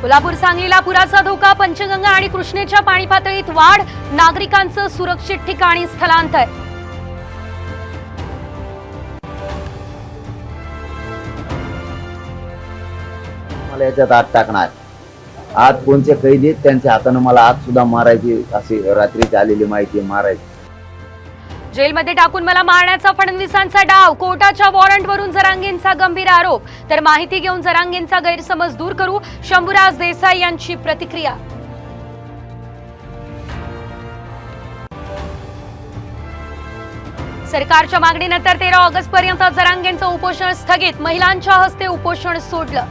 कोल्हापूर सांगलीला पुराचा धोका, पंचगंगा आणि कृष्णेच्या पाणी पातळीत वाढ, नागरिकांचं सुरक्षित ठिकाणी स्थलांतर. मला याच्यात आत टाकणार. आत कोणते कैदी आहेत त्यांच्या हाताने मला आत सुद्धा मारायची अशी रात्रीची आलेली माहिती मारायची. जेलमध्ये टाकून मला मारण्याचा फडणवीसांचा डाव, कोर्टाच्या वॉरंटवरून जरांगेंचा गंभीर आरोप. तर माहिती घेऊन जरांगेंचा गैरसमज दूर करू, शंभूराज देसाई यांची प्रतिक्रिया. सरकारच्या मागणीनंतर 13 ऑगस्ट पर्यंत जरांगेंचं उपोषण स्थगित, महिलांच्या हस्ते उपोषण सोडलं.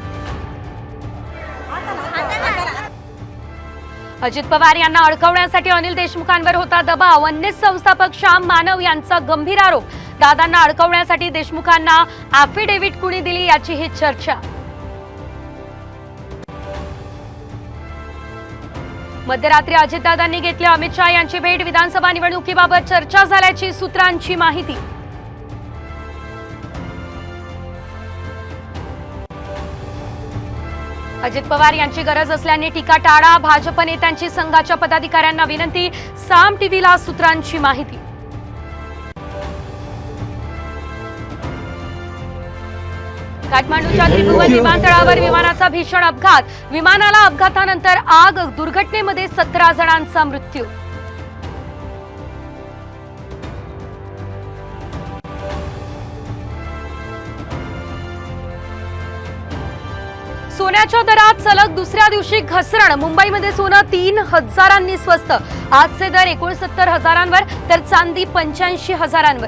अजित पवार यांना अडकवण्यासाठी अनिल देशमुखांवर होता दबाव, वन्निस संस्थापक श्याम मानव यांचा गंभीर आरोप. दादांना अडकवण्यासाठी देशमुखांना ॲफिडेव्हिट कुणी दिली याची ही चर्चा. मध्यरात्री अजितदादांनी घेतली अमित शहा यांची भेट, विधानसभा निवडणुकीबाबत चर्चा झाल्याची सूत्रांची माहिती. अजित पवार यांची गरज असल्याने टीका टाळा, भाजप नेत्यांची संघाच्या पदाधिकाऱ्यांना विनंती, साम टीव्हीला सूत्रांची माहिती. काठमांडूच्या त्रिभुवन विमानतळावर विमानाचा भीषण अपघात, विमानाला अपघातानंतर आग, दुर्घटनेमध्ये 17 जणांचा मृत्यू. सोन्याच्या दरात सलग दुसऱ्या दिवशी घसरण, मुंबईमध्ये सोनं 3,000 स्वस्त. आजचे दर 69,000 तर चांदी 85,000.